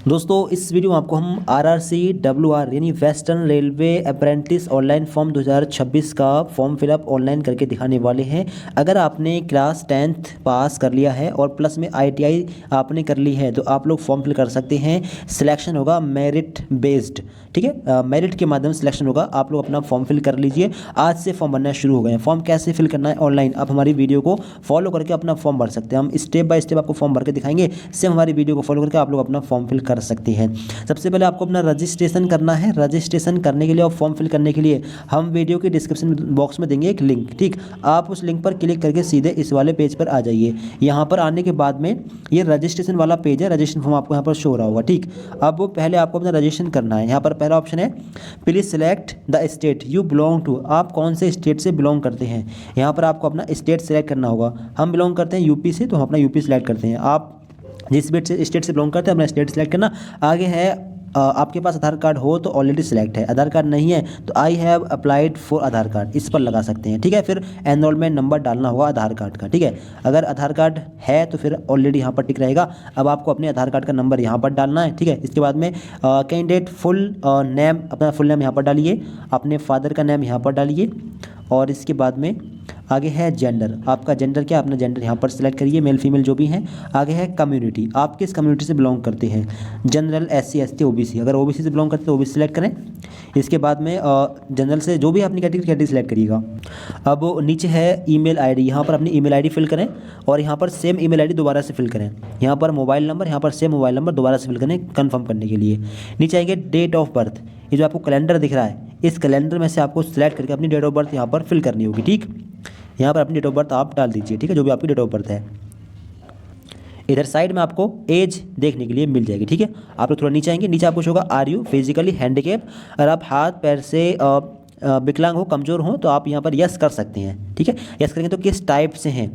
दोस्तों इस वीडियो में आपको हम आरआरसी डब्ल्यूआर यानी western railway apprentice online form 2026 का फॉर्म फिलअप ऑनलाइन करके दिखाने वाले हैं। अगर आपने क्लास 10th पास कर लिया है और प्लस में आईटीआई आपने कर ली है तो आप लोग फॉर्म फिल कर सकते हैं। सिलेक्शन होगा मेरिट बेस्ड, ठीक है, मेरिट के माध्यम से सिलेक्शन होगा। आप लोग अपना फॉर्म फिल कर लीजिए। आज से फॉर्म भरना शुरू हो गए हैं। फॉर्म कैसे फिल करना है ऑनलाइन आप हमारी वीडियो को फॉलो करके अपना फॉर्म भर सकते हैं। हम स्टेप बाय स्टेप आपको फॉर्म भर के दिखाएंगे। सेम हमारी वीडियो को फॉलो करके आप लोग अपना फॉर्म फिल कर सकते हैं। सबसे पहले आपको अपना रजिस्ट्रेशन करना है। रजिस्ट्रेशन करने के लिए और फॉर्म फिल करने के लिए हम वीडियो के डिस्क्रिप्शन बॉक्स में देंगे एक लिंक, ठीक। आप उस लिंक पर क्लिक करके सीधे इस वाले पेज पर आ जाइए। यहाँ पर आने के बाद में ये रजिस्ट्रेशन वाला पेज है। रजिस्ट्रेशन फॉर्म आपको यहाँ पर शो हो रहा होगा, ठीक। अब वो पहले आपको अपना रजिस्ट्रेशन करना है। यहाँ पर पहला ऑप्शन है please select the state you belong to. आप कौन से स्टेट से बिलोंग करते हैं, यहाँ पर आपको अपना स्टेट सेलेक्ट करना होगा। हम बिलोंग करते हैं यूपी से, तो हम अपना यूपी सेलेक्ट करते हैं। आप जिस स्टेट से बिलोंग करते हैं अपना स्टेट सेलेक्ट करना। आगे है आपके पास आधार कार्ड हो तो ऑलरेडी सिलेक्ट है। आधार कार्ड नहीं है तो I have applied for Aadhaar card, इस पर लगा सकते हैं, ठीक है। फिर एनरोलमेंट नंबर डालना होगा आधार कार्ड का, ठीक है। अगर आधार कार्ड है तो फिर ऑलरेडी यहाँ पर टिक रहेगा। अब आपको अपने आधार कार्ड का नंबर यहाँ पर डालना है, ठीक है। इसके बाद में कैंडिडेट फुल नेम, अपना फुल नेम यहाँ पर डालिए, अपने फादर का नेम यहाँ पर डालिए और इसके बाद में आगे है जेंडर। आपका जेंडर क्या, अपना जेंडर यहाँ पर सेलेक्ट करिए, मेल फीमेल जो भी हैं। आगे है कम्युनिटी, आप किस कम्युनिटी से बिलोंग करते हैं, जनरल, एससी, एसटी, ओबीसी। अगर ओबीसी से बिलोंग करते हैं तो ओबीसी सेलेक्ट करें। इसके बाद में जनरल से जो भी अपनी कैटेगरी सेलेक्ट करिएगा। अब नीचे है ईमेल आईडी, यहाँ पर अपनी ईमेल आईडी फिल करें और यहाँ पर सेम ईमेल आईडी दोबारा से फिल करें। यहाँ पर मोबाइल नंबर, यहाँ पर सेम मोबाइल नंबर दोबारा से फिल करें कन्फर्म करने के लिए। नीचे आएंगे डेट ऑफ बर्थ, ये जो आपको कैलेंडर दिख रहा है इस कैलेंडर में से आपको सिलेक्ट करके अपनी डेट ऑफ बर्थ यहाँ पर फिल करनी होगी, ठीक। यहाँ पर अपनी डेट ऑफ बर्थ आप डाल दीजिए, ठीक है, जो भी आपकी डेट ऑफ बर्थ है। इधर साइड में आपको एज देखने के लिए मिल जाएगी, ठीक है। आप लोग थोड़ा नीचे आएंगे, नीचे आपको होगा आर यू फिजिकली हैंडीकैप। अगर आप हाथ पैर से विकलांग हो, कमज़ोर हो तो आप यहाँ पर यस कर सकते हैं, ठीक है। यस करेंगे तो किस टाइप से हैं,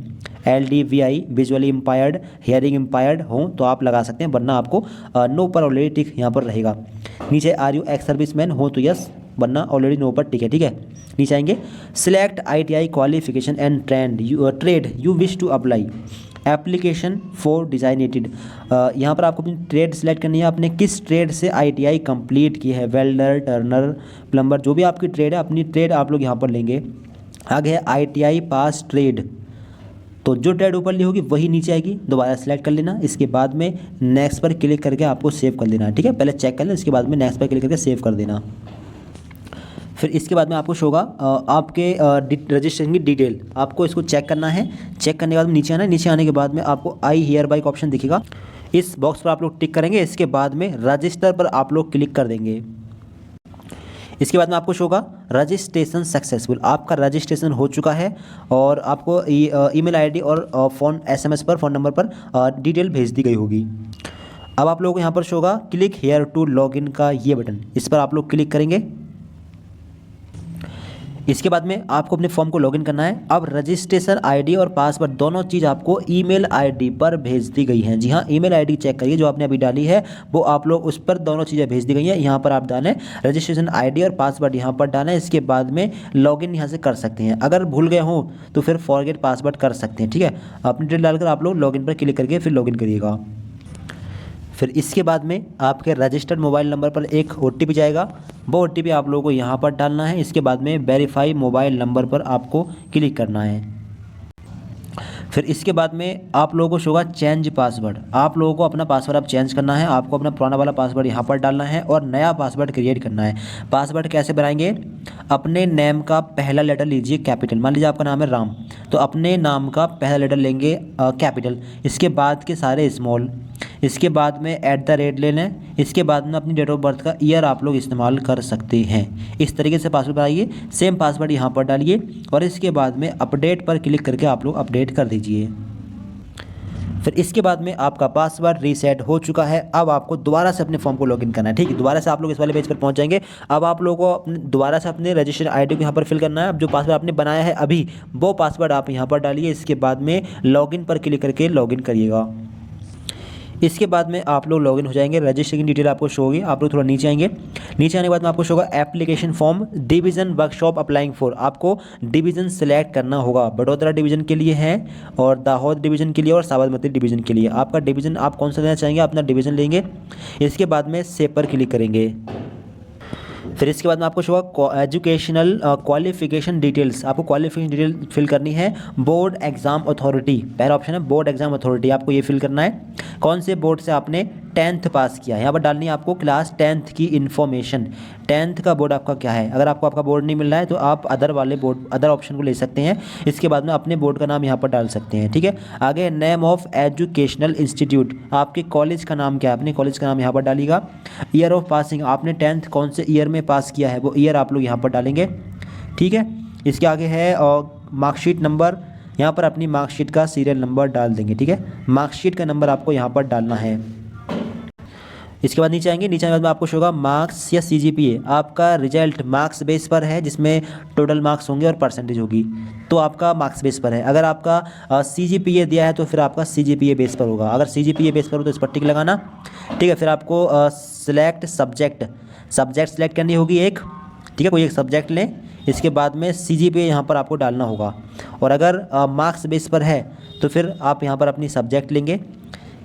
LDVI, visually impaired, hearing impaired हो तो आप लगा सकते हैं, वरना आपको नो पर ऑलरेडी टिक यहाँ पर रहेगा। नीचे आर यू एक्स सर्विसमैन हो तो यस, वरना ऑलरेडी नो पर टिक है, ठीक है। नीचे आएंगे select ITI qualification and trade you wish to apply, application for designated. यहाँ पर आपको अपनी ट्रेड सेलेक्ट करनी है, आपने किस ट्रेड से ITI कंप्लीट की है, वेल्डर, टर्नर, प्लम्बर, जो भी आपकी ट्रेड है अपनी ट्रेड आप लोग यहाँ पर लेंगे। आगे है ITI पास ट्रेड, तो जो ट्रेड ऊपर ली होगी वही नीचे आएगी, दोबारा सेलेक्ट कर लेना। इसके बाद में नेक्स्ट पर क्लिक करके आपको सेव कर देना, ठीक है। पहले चेक कर लें, इसके बाद में नेक्स्ट पर क्लिक करके सेव कर देना। फिर इसके बाद में आपको शो होगा आपके रजिस्ट्रेशन की डिटेल, आपको इसको चेक करना है। चेक करने के बाद नीचे आना है। नीचे आने के बाद में आपको आई हियर बाई का ऑप्शन दिखेगा, इस बॉक्स पर आप लोग टिक करेंगे। इसके बाद में रजिस्टर पर आप लोग क्लिक कर देंगे। इसके बाद में आपको शो होगा रजिस्ट्रेशन सक्सेसफुल, आपका रजिस्ट्रेशन हो चुका है और आपको ईमेल आईडी और SMS पर, फ़ोन नंबर पर डिटेल भेज दी गई होगी। अब आप लोगों को यहाँ पर शो होगा क्लिक हेयर टू लॉगिन का ये बटन, इस पर आप लोग क्लिक करेंगे। इसके बाद में आपको अपने फॉर्म को लॉगिन करना है। अब रजिस्ट्रेशन आईडी और पासवर्ड दोनों चीज़ आपको ईमेल आईडी पर भेज दी गई हैं। जी हाँ, ईमेल आईडी चेक करिए जो आपने अभी डाली है, वो आप लोग उस पर दोनों चीज़ें भेज दी गई हैं। यहाँ पर आप डालें रजिस्ट्रेशन आईडी और पासवर्ड, यहाँ पर डालें। इसके बाद में लॉगिन यहाँ से कर सकते हैं। अगर भूल गए हों तो फिर फॉरगेट पासवर्ड कर सकते हैं, ठीक है। अपनी डिटेल डालकर आप लोग लॉगिन पर क्लिक करके फिर लॉगिन करिएगा। फिर इसके बाद में आपके रजिस्टर्ड मोबाइल नंबर पर एक OTP जाएगा, वो OTP आप लोगों को यहाँ पर डालना है। इसके बाद में वेरीफाई मोबाइल नंबर पर आपको क्लिक करना है। फिर इसके बाद में आप लोगों को शो होगा चेंज पासवर्ड, आप लोगों को अपना पासवर्ड अब चेंज करना है। आपको अपना पुराना वाला पासवर्ड यहाँ पर डालना है और नया पासवर्ड क्रिएट करना है। पासवर्ड कैसे बनाएंगे, अपने नेम का पहला लेटर लीजिए कैपिटल, मान लीजिए आपका नाम है राम, तो अपने नाम का पहला लेटर लेंगे कैपिटल, इसके बाद के सारे स्मॉल, इसके बाद में @ ले लें। इसके बाद में अपनी डेट ऑफ बर्थ का ईयर आप लोग इस्तेमाल कर सकते हैं। इस तरीके से पासवर्ड बनाइए, सेम पासवर्ड यहाँ पर डालिए और इसके बाद में अपडेट पर क्लिक करके आप लोग अपडेट कर दीजिए। फिर इसके बाद में आपका पासवर्ड रीसेट हो चुका है। अब आपको दोबारा से अपने फॉर्म को लॉगिन करना है, ठीक है। दोबारा से आप लोग इस वाले पेज पर पहुंच जाएंगे। अब आप लोगों को दोबारा से अपने रजिस्ट्रेशन आईडी को यहाँ पर फिल करना है। अब जो पासवर्ड आपने बनाया है अभी, वो पासवर्ड आप यहाँ पर डालिए। इसके बाद में लॉगिन पर क्लिक करके लॉगिन करिएगा। इसके बाद में आप लोग लॉगिन हो जाएंगे, रजिस्ट्रेशन डिटेल आपको शो होगी। आप लोग थोड़ा नीचे आएंगे, नीचे आने के बाद में आपको शो होगा application form division workshop applying for. आपको डिवीज़न सेलेक्ट करना होगा, बड़ोदरा डिवीज़न के लिए है और दाहोद डिवीज़न के लिए और साबरमती डिवीज़न के लिए। आपका डिवीज़न आप कौन सा देना चाहेंगे, अपना डिवीज़न लेंगे। इसके बाद में सेव पर क्लिक करेंगे। फिर इसके बाद में आपको शो होगा एजुकेशनल क्वालिफिकेशन डिटेल्स। आपको क्वालिफिकेशन डिटेल फिल करनी है। बोर्ड एग्जाम अथॉरिटी, पहला ऑप्शन है बोर्ड एग्जाम अथॉरिटी, आपको ये फिल करना है। कौन से बोर्ड से आपने 10th पास किया है, यहाँ पर डालनी है आपको क्लास 10th की इन्फॉर्मेशन। 10th का बोर्ड आपका क्या है, अगर आपको आपका बोर्ड नहीं मिल रहा है तो आप अदर वाले बोर्ड, अदर ऑप्शन को ले सकते हैं। इसके बाद में अपने बोर्ड का नाम यहाँ पर डाल सकते हैं, ठीक है। आगे नेम ऑफ एजुकेशनल इंस्टीट्यूट, आपके कॉलेज का नाम क्या है, अपने कॉलेज का नाम यहाँ पर डालिएगा। ईयर ऑफ पासिंग, आपने 10th कौन से ईयर में पास किया है वो ईयर आप लोग यहाँ पर डालेंगे, ठीक है। इसके आगे है मार्कशीट नंबर, यहाँ पर अपनी मार्कशीट का सीरियल नंबर डाल देंगे, ठीक है। मार्कशीट का नंबर आपको यहाँ पर डालना है। इसके बाद नीचे आएंगे, नीचे आने के बाद में आपको शो होगा मार्क्स या सीजीपीए। आपका रिजल्ट मार्क्स बेस पर है, जिसमें टोटल मार्क्स होंगे और परसेंटेज होगी, तो आपका मार्क्स बेस पर है। अगर आपका सीजीपीए दिया है तो फिर आपका सीजीपीए बेस पर होगा। अगर सीजीपीए बेस पर हो तो इस पर टिक लगाना, ठीक है। फिर आपको सिलेक्ट सब्जेक्ट सेलेक्ट करनी होगी एक, ठीक है, कोई एक सब्जेक्ट लें। इसके बाद में सीजीपीए यहाँ पर आपको डालना होगा। और अगर मार्क्स बेस पर है तो फिर आप यहाँ पर अपनी सब्जेक्ट लेंगे,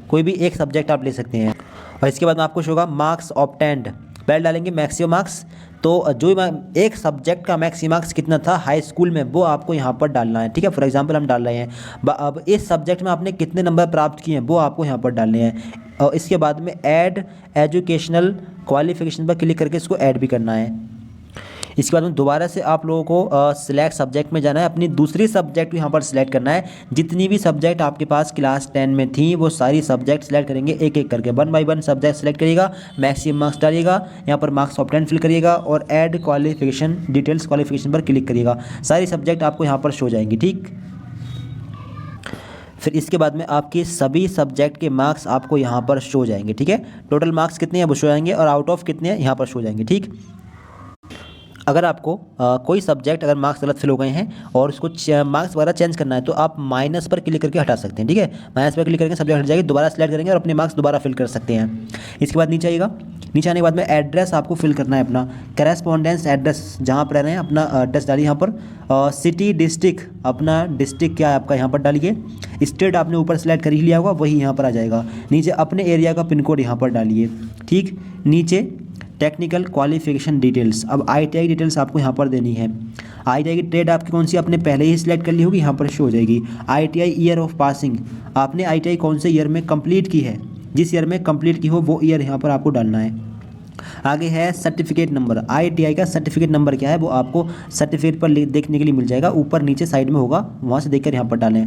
कोई भी एक सब्जेक्ट आप ले सकते हैं। और इसके बाद में आपको शो होगा मार्क्स ऑब्टेंड, पहले डालेंगे मैक्सिमम मार्क्स, तो जो एक सब्जेक्ट का मैक्सिमम मार्क्स कितना था हाई स्कूल में वो आपको यहाँ पर डालना है, ठीक है। फॉर एग्जांपल हम डाल रहे हैं अब इस सब्जेक्ट में आपने कितने नंबर प्राप्त किए हैं वो आपको यहाँ पर डालने हैं। और इसके बाद में ऐड एजुकेशनल क्वालिफिकेशन पर क्लिक करके इसको ऐड भी करना है। इसके बाद में दोबारा से आप लोगों को सिलेक्ट सब्जेक्ट में जाना है, अपनी दूसरी सब्जेक्ट यहाँ पर सिलेक्ट करना है। जितनी भी सब्जेक्ट आपके पास क्लास 10 में थी वो सारी सब्जेक्ट सिलेक्ट करेंगे, एक एक करके 1 बाय 1 सब्जेक्ट सिलेक्ट करिएगा। मैक्सिमम मार्क्स डालिएगा, यहाँ पर मार्क्स ऑब्टेन फिल करिएगा और ऐड क्वालिफिकेशन डिटेल्स क्वालिफिकेशन पर क्लिक करिएगा। सारी सब्जेक्ट आपको यहाँ पर शो जाएंगी, ठीक। फिर इसके बाद में आपके सभी सब्जेक्ट के मार्क्स आपको यहाँ पर शो जाएंगे, ठीक है। टोटल मार्क्स कितने हैं वो शो जाएंगे और आउट ऑफ कितने हैं यहाँ पर शो जाएंगे, ठीक। अगर आपको कोई सब्जेक्ट अगर मार्क्स गलत फिल हो गए हैं और उसको मार्क्स वगैरह चेंज करना है तो आप माइनस पर क्लिक करके हटा सकते हैं, ठीक है। माइनस पर क्लिक करके सब्जेक्ट हट जाएगी, दोबारा सेलेक्ट करेंगे और अपने मार्क्स दोबारा फिल कर सकते हैं। इसके बाद नीचे आइएगा, नीचे आने के बाद में एड्रेस आपको फिल करना है, अपना करेस्पॉन्डेंस एड्रेस जहाँ पर रह रहे हैं अपना एड्रेस डालिए। यहाँ पर सिटी डिस्ट्रिक्ट, अपना डिस्ट्रिक्ट क्या है आपका यहाँ पर डालिए। स्टेट आपने ऊपर सेलेक्ट कर ही लिया होगा वही यहाँ पर आ जाएगा। नीचे अपने एरिया का पिन कोड यहाँ पर डालिए, ठीक। नीचे टेक्निकल क्वालिफिकेशन डिटेल्स, अब आईटीआई डिटेल्स आपको यहाँ पर देनी है। आईटीआई की ट्रेड आपकी कौन सी आपने पहले ही सिलेक्ट कर ली होगी, यहाँ पर शो हो जाएगी। आईटीआई ईयर ऑफ पासिंग, आपने आईटीआई कौन से ईयर में कंप्लीट की है, जिस ईयर में कंप्लीट की हो वो ईयर यहाँ पर आपको डालना है। आगे है सर्टिफिकेट नंबर, आईटीआई का सर्टिफिकेट नंबर क्या है वो आपको सर्टिफिकेट पर देखने के लिए मिल जाएगा, ऊपर नीचे साइड में होगा, वहाँ से देखकर यहाँ पर डालें।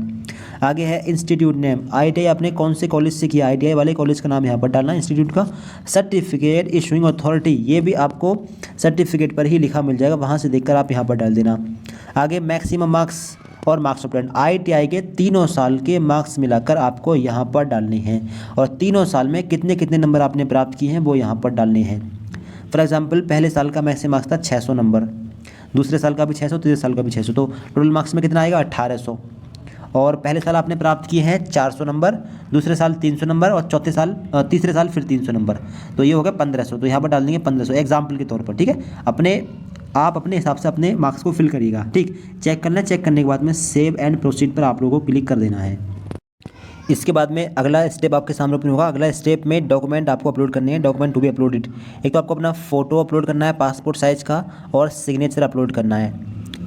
आगे है इंस्टीट्यूट नेम, आईटीआई आपने कौन से कॉलेज से किया, आईटीआई वाले कॉलेज का नाम यहाँ पर डालना है, इंस्टीट्यूट का। सर्टिफिकेट इशूइंग अथॉरिटी, ये भी आपको सर्टिफिकेट पर ही लिखा मिल जाएगा, वहाँ से देखकर आप यहाँ पर डाल देना। आगे मैक्सिमम मार्क्स और मार्क्स ऑब्टेन, आईटीआई के तीनों साल के मार्क्स मिलाकर आपको यहाँ पर डालने हैं और तीनों साल में कितने कितने नंबर आपने प्राप्त किए हैं वो यहाँ पर डालने हैं। फॉर एग्जांपल पहले साल का मैक्सिमम मार्क्स था 600 नंबर, दूसरे साल का भी 600, तीसरे साल का भी 600, तो टोटल मार्क्स में कितना आएगा 1800। और पहले साल आपने प्राप्त किए हैं 400 नंबर, दूसरे साल 300 नंबर और तीसरे साल फिर 300 नंबर, तो ये हो गया 1500। तो यहाँ पर डाल देंगे 1500 एग्जाम्पल के तौर पर, ठीक है। आप अपने हिसाब से अपने मार्क्स को फिल करिएगा, ठीक। चेक करना है, चेक करने के बाद में सेव एंड प्रोसीड पर आप लोगों को क्लिक कर देना है। इसके बाद में अगला स्टेप आपके सामने ओपन होगा। अगला स्टेप में डॉक्यूमेंट आपको अपलोड करने हैं, डॉक्यूमेंट टू बी अपलोडेड। एक तो आपको अपना फ़ोटो अपलोड करना है पासपोर्ट साइज़ का और सिग्नेचर अपलोड करना है,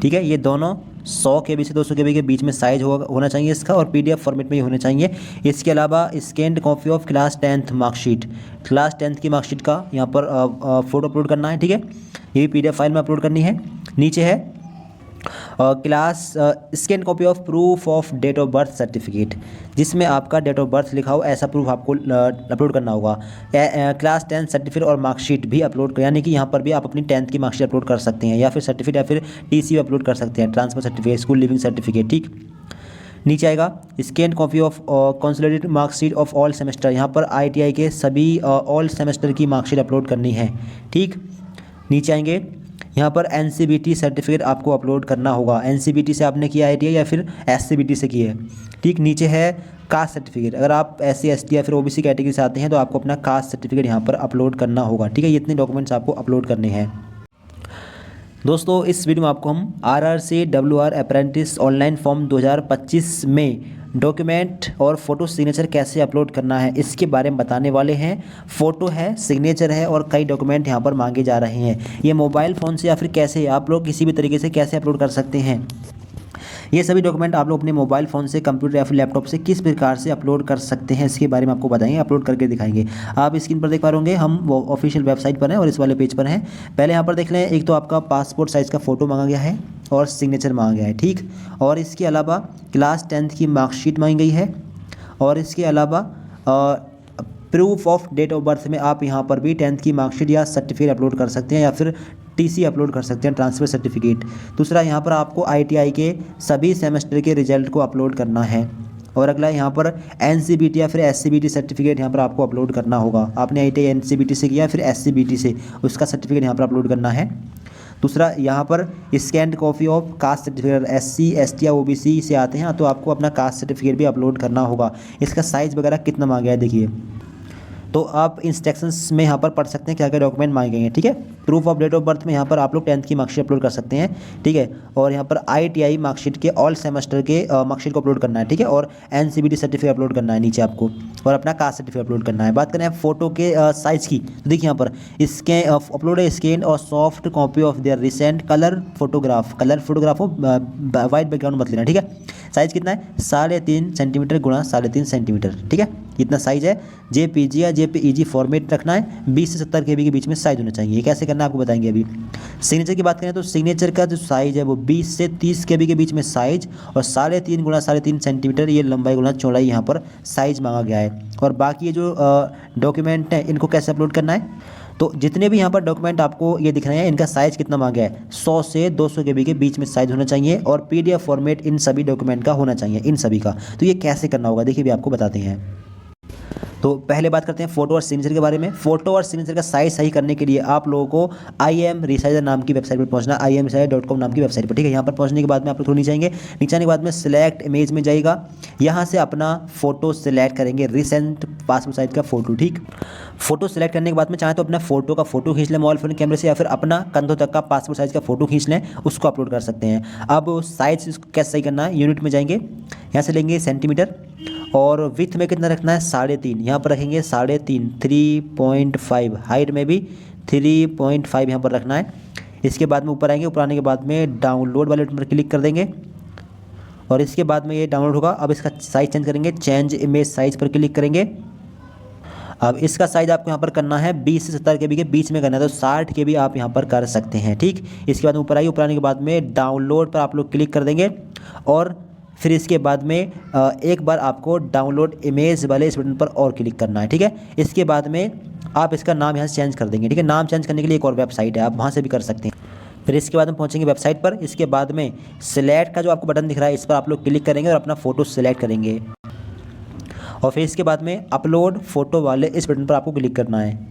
ठीक है। ये दोनों 100 KB से 200 KB के बीच में साइज़ होना चाहिए इसका और PDF फॉर्मेट में ही होने चाहिए। इसके अलावा scanned copy of class 10th marksheet, class 10th की मार्कशीट का यहाँ पर फ़ोटो अपलोड करना है, ठीक है। ये भी PDF फाइल में अपलोड करनी है। नीचे है class scan copy of proof of date of birth certificate, जिसमें आपका डेट ऑफ बर्थ लिखा हो ऐसा प्रूफ आपको अपलोड करना होगा। क्लास 10 सर्टिफिकेट और मार्कशीट भी अपलोड कर, यानी कि यहाँ पर भी आप अपनी 10th की मार्कशीट अपलोड कर सकते हैं या फिर सर्टिफिकेट या फिर TC अपलोड कर सकते हैं, transfer certificate, school leaving certificate, ठीक। नीचे आएगा scan copy of consolidated marksheet of all semester, यहाँ पर ITI के सभी ऑल सेमेस्टर की मार्कशीट अपलोड करनी है, ठीक। नीचे आएंगे यहाँ पर एनसीबीटी सर्टिफिकेट आपको अपलोड करना होगा। एनसीबीटी से आपने किया ITI या फिर एससीबीटी से किया है, ठीक। नीचे है कास्ट सर्टिफिकेट, अगर आप SC ST या फिर OBC कैटेगरी से आते हैं तो आपको अपना कास्ट सर्टिफिकेट यहाँ पर अपलोड करना होगा, ठीक है। ये इतने डॉक्यूमेंट्स आपको अपलोड करने हैं। दोस्तों इस वीडियो में आपको हम RRC WR apprentice online form 2025 में डॉक्यूमेंट और फ़ोटो सिग्नेचर कैसे अपलोड करना है इसके बारे में बताने वाले हैं। फ़ोटो है, सिग्नेचर है और कई डॉक्यूमेंट यहाँ पर मांगे जा रहे हैं। ये मोबाइल फ़ोन से या फिर कैसे आप लोग किसी भी तरीके से कैसे अपलोड कर सकते हैं, ये सभी डॉक्यूमेंट आप लोग अपने मोबाइल फ़ोन से, कंप्यूटर या फिर लैपटॉप से किस प्रकार से अपलोड कर सकते हैं इसके बारे में आपको बताएंगे, अपलोड करके दिखाएंगे। आप स्क्रीन पर देख पा रहे होंगे हम वो ऑफिशियल वेबसाइट पर हैं और इस वाले पेज पर हैं। पहले यहाँ पर देख लें, एक तो आपका पासपोर्ट साइज़ का फ़ोटो मांगा गया है और सिग्नेचर मांगा गया है, ठीक। और इसके अलावा क्लास 10th की मार्कशीट मांगी गई है और इसके अलावा proof of date of birth में आप यहाँ पर भी 10th की मार्कशीट या सर्टिफिकेट अपलोड कर सकते हैं या फिर TC अपलोड कर सकते हैं, ट्रांसफ़र सर्टिफिकेट। दूसरा यहाँ पर आपको ITI के सभी सेमेस्टर के रिजल्ट को अपलोड करना है। और अगला यहाँ पर NCBT या फिर SCBT सर्टिफिकेट यहाँ पर आपको अपलोड करना होगा। आपने ITI NCBT से किया फिर SCBT से, उसका सर्टिफिकेट यहाँ पर अपलोड करना है। दूसरा यहाँ पर scanned copy of caste certificate, SC ST या OBC से आते हैं तो आपको अपना कास्ट सर्टिफिकेट भी अपलोड करना होगा। इसका साइज़ वगैरह कितना मांगा है देखिए, तो आप इंस्ट्रक्शंस में यहाँ पर पढ़ सकते हैं क्या क्या डॉक्यूमेंट मांगे गए हैं, ठीक है। Proof of date of birth में यहाँ पर आप लोग 10th की मार्कशीट अपलोड कर सकते हैं, ठीक है। और यहाँ पर ITI मार्कशीट के ऑल सेमेस्टर के मार्कशीट को अपलोड करना है, ठीक है। और NCBT सर्टिफिकेट अपलोड करना है नीचे आपको, और अपना कास्ट सर्टिफिकेट अपलोड करना है। बात करें फ़ोटो के साइज़ की, तो देखिए यहाँ पर इसके अपलोड है स्कैन और soft copy of their recent colour photograph हो, वाइट बैकग्राउंड मत लेना, ठीक है। साइज़ कितना है 3.5 सेंटीमीटर गुणा 3.5 सेंटीमीटर, ठीक है। इतना साइज़ है। JPG या JPEG फॉर्मेट रखना है। 20 से 70 KB के बीच में साइज़ होना चाहिए। ये कैसे करना है आपको बताएंगे अभी। सिग्नेचर की बात करें तो सिग्नेचर का जो साइज़ है वो 20 से 30 KB के बीच में साइज़ और 3.5 गुणा 3.5 सेंटीमीटर ये लंबाई गुणा चौड़ाई यहाँ पर साइज़ मांगा गया है। और बाकी ये जो डॉक्यूमेंट हैं इनको कैसे अपलोड करना है, तो जितने भी यहाँ पर डॉक्यूमेंट आपको ये दिख रहे हैं इनका साइज़ कितना मांगा है, 100 से 200 KB के बीच में साइज़ होना चाहिए और PDF फॉर्मेट इन सभी डॉक्यूमेंट का होना चाहिए, इन सभी का। तो ये कैसे करना होगा देखिए भी आपको बताते हैं। तो पहले बात करते हैं फ़ोटो और सिग्नेचर के बारे में। फ़ोटो और सिग्नेचर का साइज़ सही करने के लिए आप लोगों को IM Resizer नाम की वेबसाइट पर पहुंचना, imresizer.com नाम की वेबसाइट पर, ठीक है। यहाँ पर पहुंचने के बाद में आप लोग थोड़ी नीचे आएंगे, नीचे आने के बाद में सिलेक्ट इमेज में जाएगा, यहाँ से अपना फ़ोटो सिलेक्ट करेंगे, रिसेंट पासपोर्ट साइज़ का फ़ोटो, ठीक। फ़ोटो सेलेक्ट करने के बाद में चाहे तो अपना फ़ोटो का फ़ोटो खींच लें मोबाइल फ़ोन कैमरे से या फिर अपना कंधों तक का पासपोर्ट साइज़ का फ़ोटो खींच लें, उसको अपलोड कर सकते हैं। अब साइज़ इसको कैसे सही करना है, यूनिट में जाएंगे, यहाँ से लेंगे सेंटीमीटर और विथ में कितना रखना है 3.5, यहाँ पर रखेंगे 3.5, 3.5, हाइट में भी 3.5 यहाँ पर रखना है। इसके बाद में ऊपर आएंगे, ऊपर आने के बाद में डाउनलोड वाले बटन पर क्लिक कर देंगे और इसके बाद में ये डाउनलोड होगा। अब इसका साइज़ चेंज करेंगे, चेंज इमेज साइज़ पर क्लिक करेंगे। अब इसका साइज़ आपको यहाँ पर करना है 20 से 70 KB के बीच में करना है, तो 60 KB आप यहाँ पर कर सकते हैं, ठीक। इसके बाद ऊपर आइए, ऊपर आने के बाद में डाउनलोड पर आप लोग क्लिक कर देंगे और फिर इसके बाद में एक बार आपको डाउनलोड इमेज वाले इस बटन पर और क्लिक करना है, ठीक है। इसके बाद में आप इसका नाम यहाँ से चेंज कर देंगे, ठीक है। नाम चेंज करने के लिए एक और वेबसाइट है, आप वहाँ से भी कर सकते हैं। फिर इसके बाद हम पहुँचेंगे वेबसाइट पर। इसके बाद में सिलेक्ट का जो आपको बटन दिख रहा है इस पर आप लोग क्लिक करेंगे और अपना फ़ोटो सिलेक्ट करेंगे और फिर इसके बाद में अपलोड फ़ोटो वाले इस बटन पर आपको क्लिक करना है।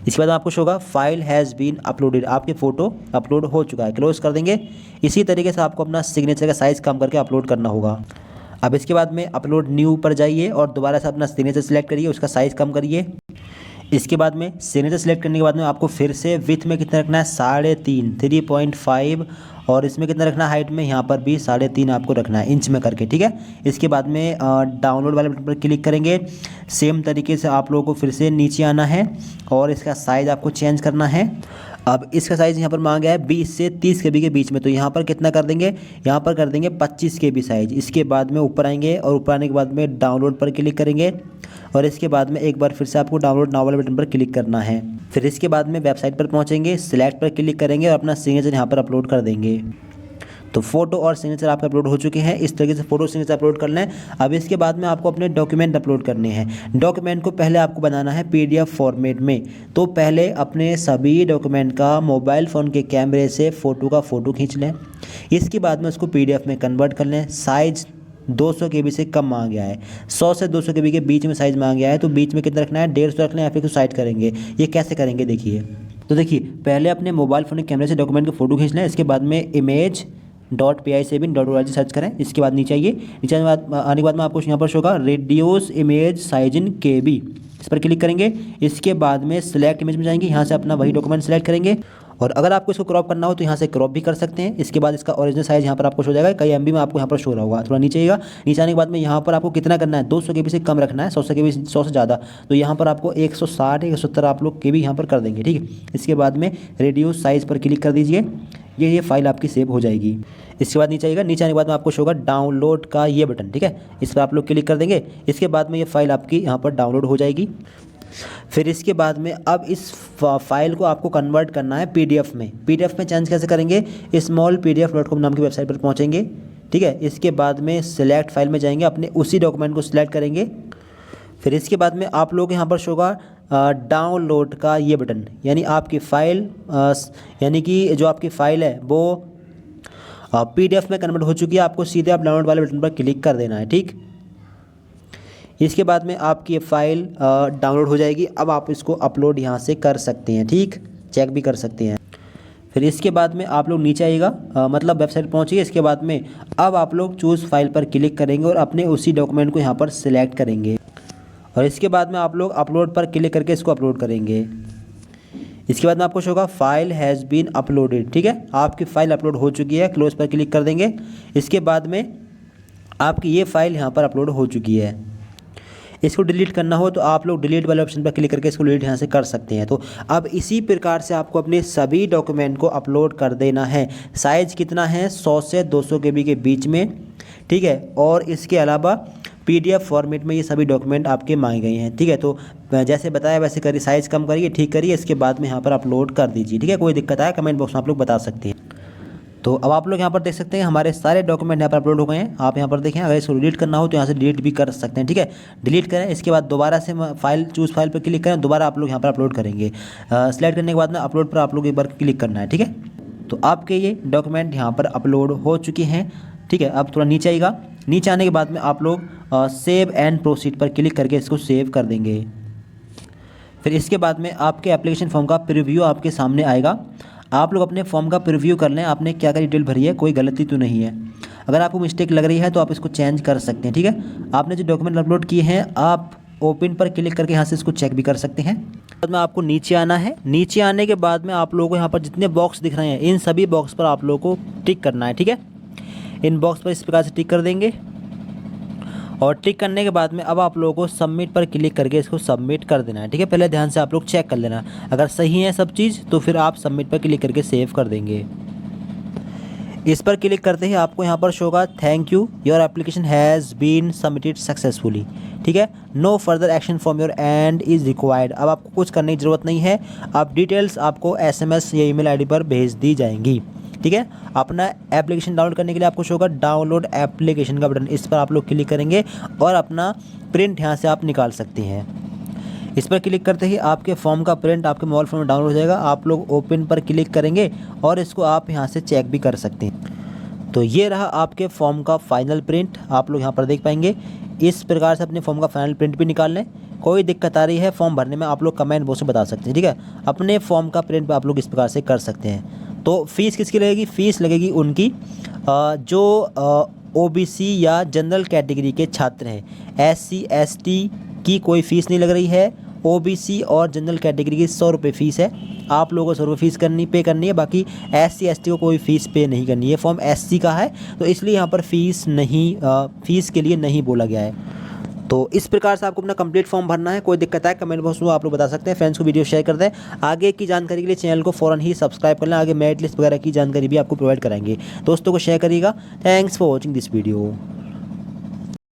इसके बाद आपको होगा फाइल हैज़ बीन अपलोडेड, आपके फ़ोटो अपलोड हो चुका है, क्लोज कर देंगे। इसी तरीके से आपको अपना सिग्नेचर का साइज़ कम करके अपलोड करना होगा। अब इसके बाद में अपलोड न्यू पर जाइए और दोबारा से अपना सिग्नेचर सेलेक्ट करिए, उसका साइज़ कम करिए। इसके बाद में सिग्नेचर सेलेक्ट करने के बाद में आपको फिर से विथ में कितना रखना है 3.5, 3.5 और इसमें कितना रखना है हाइट में, यहाँ पर भी 3.5 आपको रखना है इंच में करके, ठीक है। इसके बाद में डाउनलोड वाले बटन पर क्लिक करेंगे। सेम तरीके से आप लोगों को फिर से नीचे आना है और इसका साइज़ आपको चेंज करना है। अब इसका साइज़ यहाँ पर मांगा गया है 20 से 30 KB के बीच में, तो यहाँ पर कितना कर देंगे, यहाँ पर कर देंगे 25 KB साइज़। इसके बाद में ऊपर आएंगे और ऊपर आने के बाद में डाउनलोड पर क्लिक करेंगे और इसके बाद में एक बार फिर से आपको डाउनलोड नाउ वाले बटन पर क्लिक करना है। फिर इसके बाद में वेबसाइट पर पहुँचेंगे, सिलेक्ट पर क्लिक करेंगे और अपना सिग्नेचर यहाँ पर अपलोड कर देंगे। तो फ़ोटो और सिग्नेचर आपके अपलोड हो चुके हैं। इस तरीके से फ़ोटो सिग्नेचर अपलोड कर लें। अब इसके बाद में आपको अपने डॉक्यूमेंट अपलोड करने हैं। डॉक्यूमेंट को पहले आपको बनाना है PDF फॉर्मेट में। तो पहले अपने सभी डॉक्यूमेंट का मोबाइल फ़ोन के कैमरे से फ़ोटो का फ़ोटो खींच लें। इसके बाद में उसको PDF में कन्वर्ट कर लें। साइज़ 200 KB से कम मांगा गया है, 100 से 200 KB के बीच में साइज़ मांगा गया है, तो बीच में कितना रखना है 150 रखना है या फिर कुछ साइड करेंगे। ये कैसे करेंगे देखिए। तो देखिए पहले अपने मोबाइल फ़ोन के कैमरे से डॉक्यूमेंट की फ़ोटो खींच लें, इसके बाद में image.picbin.org सर्च करें। इसके बाद नीचे आइए, नीचे आने के बाद में आपको यहाँ पर शो होगा reduce image size in KB, इस पर क्लिक करेंगे। इसके बाद में सिलेक्ट इमेज में जाएंगे, यहाँ से अपना वही डॉक्यूमेंट सेलेक्ट करेंगे और अगर आपको इसको क्रॉप करना हो तो यहाँ से क्रॉप भी कर सकते हैं। इसके बाद इसका ओरिजिनल साइज़ यहाँ पर आपको शो जाएगा, कई MB में आपको यहाँ पर शो रहा होगा। थोड़ा नीचे आएगा, नीचे आने के बाद में यहाँ पर आपको कितना करना है, 200 KB से कम रखना है, 100 KB 100 से ज़्यादा, तो यहाँ पर आपको 160 170 आप लोग KB यहाँ पर कर देंगे, ठीक है। इसके बाद में रेड्यूस साइज़ पर क्लिक कर दीजिए, ये फाइल आपकी सेव हो जाएगी। इसके बाद नीचे आएगा, नीचे आने के बाद में आपको शो होगा डाउनलोड का ये बटन, ठीक है, इस पर आप लोग क्लिक कर देंगे। इसके बाद में ये फाइल आपकी यहाँ पर डाउनलोड हो जाएगी। फिर इसके बाद में अब इस फाइल को आपको कन्वर्ट करना है PDF में। PDF में चेंज कैसे करेंगे, smallpdf.com नाम की वेबसाइट पर पहुंचेंगे, ठीक है। इसके बाद में सिलेक्ट फाइल में जाएंगे, अपने उसी डॉक्यूमेंट को सिलेक्ट करेंगे। फिर इसके बाद में आप लोग यहाँ पर शो होगा डाउनलोड का ये बटन, यानी आपकी फ़ाइल यानी कि जो आपकी फ़ाइल है वो PDF में कन्वर्ट हो चुकी है। आपको सीधे आप डाउनलोड वाले बटन पर क्लिक कर देना है, ठीक। इसके बाद में आपकी फ़ाइल डाउनलोड हो जाएगी। अब आप इसको अपलोड यहाँ से कर सकते हैं, ठीक, चेक भी कर सकते हैं। फिर इसके बाद में आप लोग नीचे आइएगा, मतलब वेबसाइट पहुँचिए। इसके बाद में अब आप लोग चूज़ फाइल पर क्लिक करेंगे और अपने उसी डॉक्यूमेंट को यहाँ पर सिलेक्ट करेंगे और इसके बाद में आप लोग अपलोड पर क्लिक करके इसको अपलोड करेंगे। इसके बाद में आपको शो होगा फाइल हैज़ बीन अपलोडेड, ठीक है, आपकी फ़ाइल अपलोड हो चुकी है। क्लोज पर क्लिक कर देंगे। इसके बाद में आपकी ये फ़ाइल यहाँ पर अपलोड हो चुकी है। इसको डिलीट करना हो तो आप लोग डिलीट वाले ऑप्शन पर क्लिक करके इसको डिलीट यहाँ से कर सकते हैं। तो अब इसी प्रकार से आपको अपने सभी डॉक्यूमेंट को अपलोड कर देना है। साइज़ कितना है, 100 से 200 KB के बीच में, ठीक है। और इसके अलावा PDF फॉर्मेट में ये सभी डॉक्यूमेंट आपके मांगे गए हैं, ठीक है। तो जैसे बताया वैसे करिए, साइज़ कम करिए, ठीक करिए। इसके बाद में यहाँ पर अपलोड कर दीजिए, ठीक है। कोई दिक्कत आए कमेंट बॉक्स में आप लोग बता सकते हैं। तो अब आप लोग यहाँ पर देख सकते हैं हमारे सारे डॉक्यूमेंट यहाँ पर अपलोड हो गए हैं। आप यहाँ पर देखें, अगर इसको डिलीट करना हो तो यहाँ से डिलीट भी कर सकते हैं, ठीक है। डिलीट करें, इसके बाद दोबारा से फाइल चूज़ फाइल पर क्लिक करें, दोबारा आप लोग यहाँ पर अपलोड करेंगे। सेलेक्ट करने के बाद में अपलोड पर आप लोग एक बार क्लिक करना है, ठीक है। तो आपके ये डॉक्यूमेंट यहाँ पर अपलोड हो चुके हैं, ठीक है। अब थोड़ा नीचे आएगा, नीचे आने के बाद में आप लोग सेव एंड प्रोसीड पर क्लिक करके इसको सेव कर देंगे। फिर इसके बाद में आपके एप्लीकेशन फॉर्म का प्रीव्यू आपके सामने आएगा। आप लोग अपने फॉर्म का प्रीव्यू कर लें, आपने क्या क्या डिटेल भरी है, कोई गलती तो नहीं है। अगर आपको मिस्टेक लग रही है तो आप इसको चेंज कर सकते हैं, ठीक है। आपने जो डॉक्यूमेंट अपलोड किए हैं आप ओपन पर क्लिक करके यहाँ से इसको चेक भी कर सकते हैं। बाद में आपको नीचे आना है, नीचे आने के बाद में आप लोगों को यहाँ पर जितने बॉक्स दिख रहे हैं इन सभी बॉक्स पर आप लोगों को टिक करना है, ठीक है। इन बॉक्स पर इस प्रकार से टिक कर देंगे और टिक करने के बाद में अब आप लोगों को सबमिट पर क्लिक करके इसको सबमिट कर देना है, ठीक है। पहले ध्यान से आप लोग चेक कर लेना, अगर सही है सब चीज़ तो फिर आप सबमिट पर क्लिक करके सेव कर देंगे। इस पर क्लिक करते ही आपको यहाँ पर शो होगा thank you, your application has been submitted successfully, ठीक है। No further action from your end is required. अब आपको कुछ करने की ज़रूरत नहीं है, अब डिटेल्स आपको SMS या ईमेल ID पर भेज दी जाएंगी, ठीक है। अपना एप्लीकेशन डाउनलोड करने के लिए आपको शो होगा डाउनलोड एप्लीकेशन का बटन, इस पर आप लोग क्लिक करेंगे और अपना प्रिंट यहाँ से आप निकाल सकते हैं। इस पर क्लिक करते ही आपके फॉर्म का प्रिंट आपके मोबाइल फ़ोन में डाउनलोड हो जाएगा। आप लोग ओपन पर क्लिक करेंगे और इसको आप यहाँ से चेक भी कर सकते हैं। तो ये रहा आपके फॉर्म का फाइनल प्रिंट, आप लोग यहाँ पर देख पाएंगे। इस प्रकार से अपने फॉर्म का फाइनल प्रिंट भी निकाल लें। कोई दिक्कत आ रही है फॉर्म भरने में आप लोग कमेंट बॉक्स में बता सकते हैं, ठीक है। अपने फॉर्म का प्रिंट आप लोग इस प्रकार से कर सकते हैं। तो फीस किसकी लगेगी, फ़ीस लगेगी उनकी जो OBC या जनरल कैटेगरी के छात्र हैं। SC ST की कोई फ़ीस नहीं लग रही है। OBC और जनरल कैटेगरी की 100 रुपये फ़ीस है। आप लोगों को 100 रुपये फ़ीस पे करनी है, बाकी SC ST को कोई फ़ीस पे नहीं करनी है। फॉर्म SC का है तो इसलिए यहाँ पर फ़ीस के लिए नहीं बोला गया है। तो इस प्रकार से आपको अपना कंप्लीट फॉर्म भरना है। कोई दिक्कत है कमेंट बॉक्स में आप लोग बता सकते हैं। फ्रेंड्स को वीडियो शेयर कर दें। आगे की जानकारी के लिए चैनल को फ़ौरन ही सब्सक्राइब कर लें। आगे मेरिट लिस्ट वगैरह की जानकारी भी आपको प्रोवाइड कराएंगे। दोस्तों को शेयर करिएगा। Thanks for watching this video.